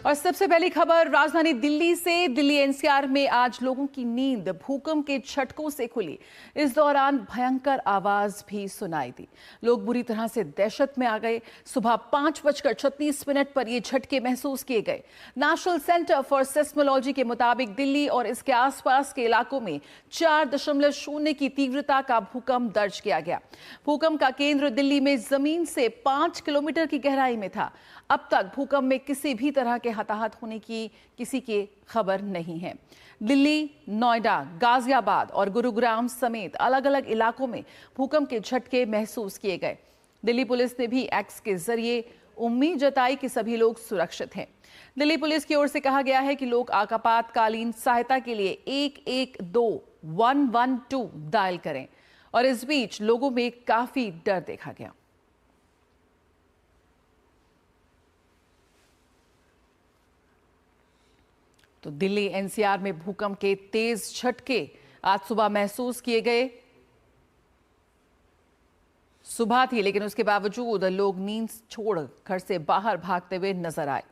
और सबसे पहली खबर राजधानी दिल्ली से। दिल्ली एनसीआर में आज लोगों की नींद भूकंप के झटकों से खुली। इस दौरान भयंकर आवाज भी सुनाई दी। लोग बुरी तरह से दहशत में आ गए। सुबह 5:36 पर ये झटके महसूस किए गए। नेशनल सेंटर फॉर सेस्मोलॉजी के मुताबिक दिल्ली और इसके आसपास के इलाकों में 4.0 की तीव्रता का भूकंप दर्ज किया गया। भूकंप का केंद्र दिल्ली में जमीन से 5 किलोमीटर की गहराई में था। अब तक भूकंप में किसी भी तरह के हताहत होने की किसी की खबर नहीं है। दिल्ली, नोएडा, गाजियाबाद और गुरुग्राम समेत अलग अलग इलाकों में भूकंप के झटके महसूस किए गए। दिल्ली पुलिस ने भी एक्स के जरिए उम्मीद जताई कि सभी लोग सुरक्षित हैं। दिल्ली पुलिस की ओर से कहा गया है कि लोग आपातकालीन सहायता के लिए 112 डायल करें। और इस बीच लोगों में काफी डर देखा गया। तो दिल्ली एनसीआर में भूकंप के तेज झटके आज सुबह महसूस किए गए। सुबह थी लेकिन उसके बावजूद लोग नींद छोड़ घर से बाहर भागते हुए नजर आए।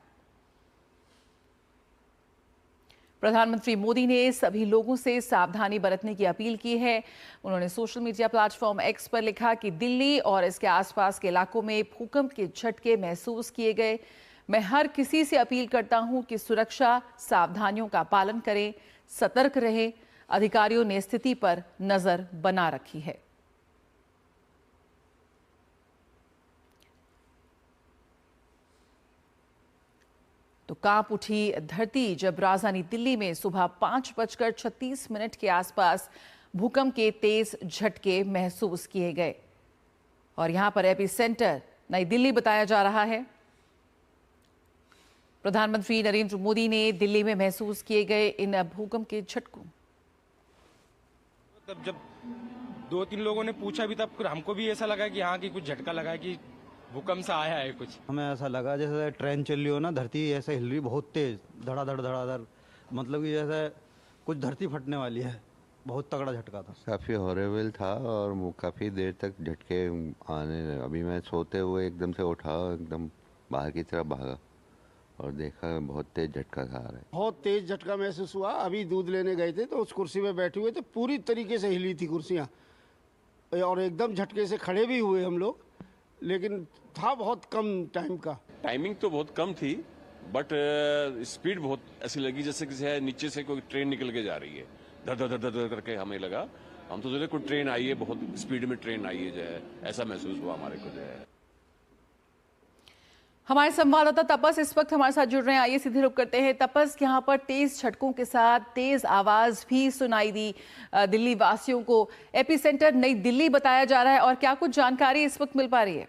प्रधानमंत्री मोदी ने सभी लोगों से सावधानी बरतने की अपील की है। उन्होंने सोशल मीडिया प्लेटफॉर्म एक्स पर लिखा कि दिल्ली और इसके आसपास के इलाकों में भूकंप के झटके महसूस किए गए। मैं हर किसी से अपील करता हूं कि सुरक्षा सावधानियों का पालन करें, सतर्क रहें। अधिकारियों ने स्थिति पर नजर बना रखी है। तो कांप उठी धरती जब राजधानी दिल्ली में सुबह 5:36 के आसपास भूकंप के तेज झटके महसूस किए गए। और यहां पर एपी सेंटर नई दिल्ली बताया जा रहा है। प्रधानमंत्री नरेंद्र मोदी ने दिल्ली में महसूस किए गए इन भूकंप के झटकों। तब जब 2-3 लोगों ने पूछा भी तब हमको भी ऐसा लगा कि हाँ कि कुछ झटका लगा है कि भूकंप सा आया है कुछ। हमें ऐसा लगा जैसे ट्रेन चल रही हो ना, धरती ऐसे हिल रही बहुत तेज, धड़ाधड़, मतलब कि जैसे कुछ धरती फटने वाली है। बहुत तगड़ा झटका था। काफ़ी हॉरेबल था और काफ़ी देर तक झटके आने लगे। अभी मैं सोते हुए एकदम से उठा, एकदम बाहर की तरफ भागा और देखा बहुत तेज झटका खा रहा है। बहुत तेज झटका महसूस हुआ। अभी दूध लेने गए थे तो उस कुर्सी पे बैठे हुए थे, पूरी तरीके से हिली थी कुर्सियाँ और एकदम झटके से खड़े भी हुए हम लोग, लेकिन था बहुत कम टाइम का। टाइमिंग तो बहुत कम थी बट स्पीड बहुत ऐसी लगी जैसे किसी नीचे से कोई ट्रेन निकल के जा रही है। धर धर धर धर करके हमें लगा, हम तो सोचे कोई ट्रेन आई है, बहुत स्पीड में ट्रेन आई है, जो है ऐसा महसूस हुआ हमारे को। जो है हमारे संवाददाता तपस इस वक्त हमारे साथ जुड़ रहे हैं। आइए सीधे रुक करते हैं। तपस, यहाँ पर तेज झटकों के साथ तेज आवाज भी सुनाई दी दिल्ली वासियों को। एपी सेंटर नई दिल्ली बताया जा रहा है और क्या कुछ जानकारी इस वक्त मिल पा रही है?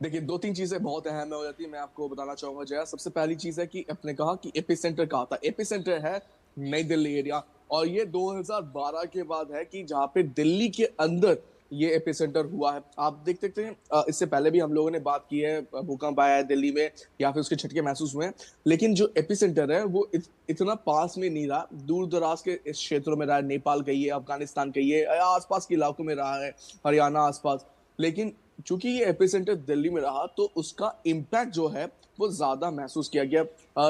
देखिए, 2-3 चीजें बहुत अहम हो जाती है। मैं आपको बताना चाहूंगा जया। सबसे पहली चीज है कि आपने कहा कि एपी सेंटर कहा था। एपी सेंटर है नई दिल्ली एरिया और ये 2012 के बाद है कि जहाँ पे दिल्ली के अंदर ये एपी सेंटर हुआ है। आप देख सकते हैं इससे पहले भी हम लोगों ने बात की है, भूकंप आया है दिल्ली में या फिर उसके झटके महसूस हुए हैं, लेकिन जो एपी सेंटर है वो इतना पास में नहीं रहा। दूर दराज के इस क्षेत्रों में रहा है, नेपाल कहिए, अफगानिस्तान कहिए, आसपास के इलाकों में रहा है, हरियाणा आसपास। लेकिन चूंकि ये एपिसेंटर दिल्ली में रहा तो उसका इम्पैक्ट जो है वो ज्यादा महसूस किया गया।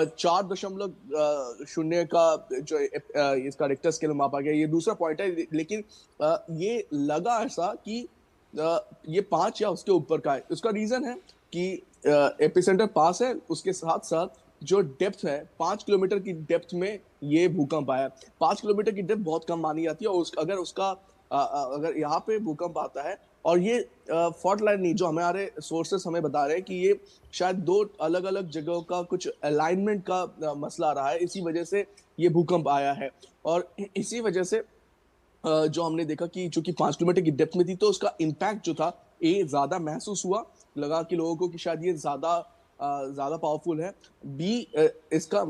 4.0 का जो इसका रिक्टर स्केल मापा गया, ये दूसरा पॉइंट है। लेकिन ये लगा ऐसा कि ये 5 या उसके ऊपर का है। उसका रीजन है कि एपिसेंटर पास है, उसके साथ साथ जो डेप्थ है 5 किलोमीटर की डेप्थ में ये भूकंप आया। 5 किलोमीटर की डेप्थ बहुत कम मानी जाती है और अगर यहाँ पे भूकंप आता है और ये फॉल्ट लाइन नहीं, जो हमारे सोर्सेस हमें बता रहे हैं कि ये शायद 2 अलग अलग जगहों का कुछ अलाइनमेंट का मसला रहा है, इसी वजह से ये भूकंप आया है। और इसी वजह से जो हमने देखा कि चूंकि 5 किलोमीटर की डेप्थ में थी तो उसका इम्पैक्ट जो था ये ज्यादा महसूस हुआ। लगा कि लोगों को कि शायद ये ज्यादा पावरफुल है। इसका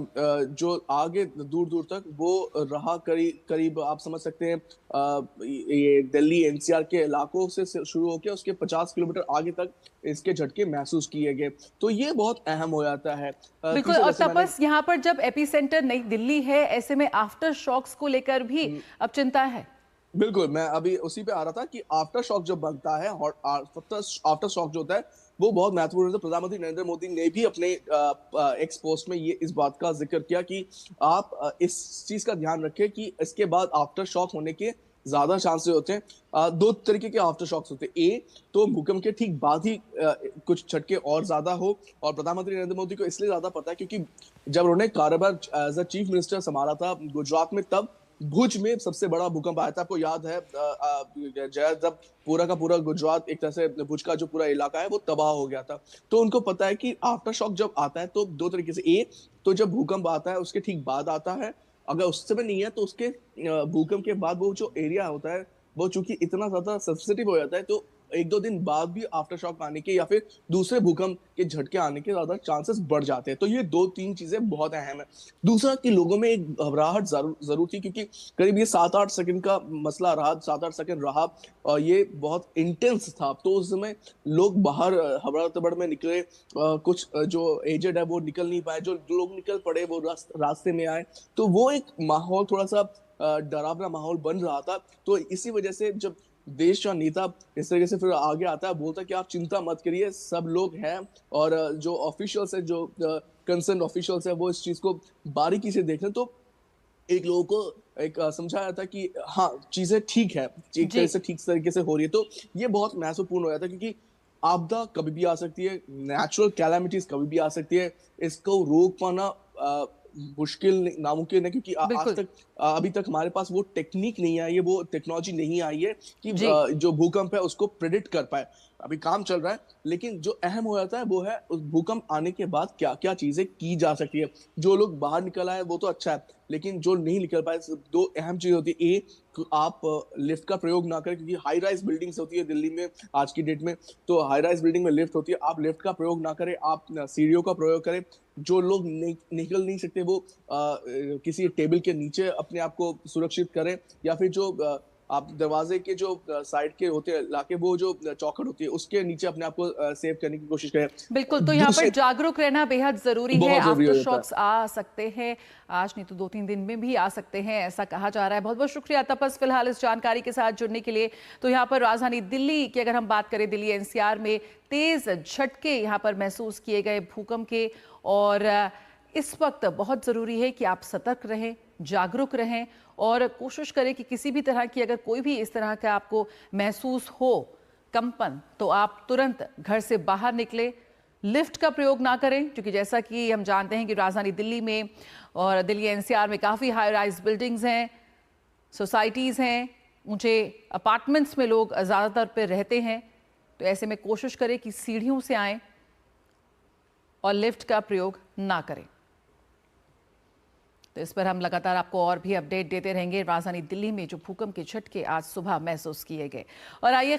जो आगे दूर दूर तक वो रहा करीब आप समझ सकते हैं ये दिल्ली एनसीआर के इलाकों से शुरू होकर उसके 50 किलोमीटर आगे तक इसके झटके महसूस किए गए। तो ये बहुत अहम हो जाता है। बिल्कुल। और तपस, यहाँ पर जब एपी सेंटर नई दिल्ली है, ऐसे में आफ्टर शॉक्स को लेकर भी अब चिंता है। बिल्कुल, मैं अभी उसी पे आ रहा था कि आफ्टर शॉक जब बनता है और आफ्टर शॉक जो होता है वो बहुत महत्वपूर्ण है। तो प्रधानमंत्री नरेंद्र मोदी ने भी अपने एक्स पोस्ट में ये इस बात का जिक्र किया कि आप इस चीज का ध्यान रखें कि इसके बाद आफ्टर शॉक होने के ज्यादा चांसेस होते हैं। दो तरीके के आफ्टर शॉक्स होते हैं। ए तो भूकंप के ठीक बाद ही कुछ झटके और ज्यादा हो, और प्रधानमंत्री नरेंद्र मोदी को इसलिए ज्यादा पता है क्योंकि जब उन्होंने कार्यभार एज अ चीफ मिनिस्टर संभाला था गुजरात में, तब भुज में सबसे बड़ा भूकंप आया था। आपको याद है जय, जब पूरा का पूरा गुजरात एक तरह से भुज का जो पूरा इलाका है वो तबाह हो गया था। तो उनको पता है कि आफ्टर शॉक जब आता है तो दो तरीके से, ए तो जब भूकंप आता है उसके ठीक बाद आता है, अगर उस समय नहीं है तो उसके भूकंप के बाद वो जो एरिया होता है वो चूंकि इतना ज्यादा सेंसिटिव हो जाता है, तो एक दो दिन बाद भी आफ्टर शॉक आने के या फिर दूसरे भूकंप के झटके आने के ज्यादा चांसेस बढ़ जाते हैं। तो ये दो तीन चीजें बहुत अहम है। दूसरा कि लोगों में एक घबराहट जरूर थी, क्योंकि करीब ये 7-8 सेकंड का मसला रहा, 7-8 सेकंड रहा और ये बहुत इंटेंस था। तो उस समय लोग बाहर हबड़ तबड़ में निकले, कुछ जो एजेड है वो निकल नहीं पाए, जो लोग निकल पड़े वो रास्ते में आए, तो वो एक माहौल थोड़ा सा डरावना माहौल बन रहा था। तो इसी वजह से जब देश का नेता इस तरीके से फिर आगे आता है, बोलता है कि आप चिंता मत करिए, सब लोग हैं, और जो ऑफिशियल्स है, जो कंसर्न ऑफिशियल्स है, वो इस चीज को बारीकी से देख रहे हैं। तो एक लोगों को एक समझाया था कि हाँ चीजें ठीक है, एक तरह से ठीक तरीके से हो रही है। तो ये बहुत महत्वपूर्ण हो जाता है, क्योंकि आपदा कभी भी आ सकती है, नेचुरल कैलामिटीज कभी भी आ सकती है, इसको रोक पाना मुश्किल नामुमकिन है, क्योंकि आज तक अभी तक हमारे पास वो टेक्निक नहीं आई है, वो टेक्नोलॉजी नहीं आई है कि जो भूकंप है उसको प्रेडिक्ट कर पाए। अभी काम चल रहा है, लेकिन जो अहम हो जाता है वो है उस भूकंप आने के बाद क्या क्या चीजें की जा सकती है। जो लोग बाहर निकल आए वो तो अच्छा है, लेकिन जो नहीं निकल पाए, दो अहम चीज होती है। ए आप लिफ्ट का प्रयोग ना करें, क्योंकि हाई राइज बिल्डिंग्स होती है दिल्ली में आज की डेट में, तो हाई राइज बिल्डिंग में लिफ्ट होती है, आप लिफ्ट का प्रयोग ना करें, आप सीढ़ियों का प्रयोग करें। जो लोग निकल नहीं सकते वो किसी टेबल के नीचे अपने आप को सुरक्षित करें, या फिर जो आप दरवाजे के जो साइड के होते हैं इलाके, वो जो चौखट होती है उसके नीचे अपने आप को सेव करने की कोशिश करें। बिल्कुल, तो यहाँ पर जागरूक रहना बेहद जरूरी है। आफ्टर शॉक्स आ सकते हैं, आज नहीं तो 2-3 दिन में भी आ सकते हैं, ऐसा कहा जा रहा है। बहुत बहुत शुक्रिया तपस फिलहाल इस जानकारी के साथ जुड़ने के लिए। तो यहाँ पर राजधानी दिल्ली की अगर हम बात करें, दिल्ली एनसीआर में तेज झटके यहाँ पर महसूस किए गए भूकंप के, और इस वक्त बहुत ज़रूरी है कि आप सतर्क रहें, जागरूक रहें और कोशिश करें कि किसी भी तरह की अगर कोई भी इस तरह का आपको महसूस हो कंपन, तो आप तुरंत घर से बाहर निकले, लिफ्ट का प्रयोग ना करें, क्योंकि जैसा कि हम जानते हैं कि राजधानी दिल्ली में और दिल्ली एनसीआर में काफ़ी हाई राइज बिल्डिंग्स हैं, सोसाइटीज़ हैं, ऊंचे अपार्टमेंट्स में लोग ज़्यादातर पे रहते हैं। तो ऐसे में कोशिश करें कि सीढ़ियों से आएँ और लिफ्ट का प्रयोग ना करें। तो इस पर हम लगातार आपको और भी अपडेट देते रहेंगे। राजधानी दिल्ली में जो भूकंप के झटके आज सुबह महसूस किए गए। और आइए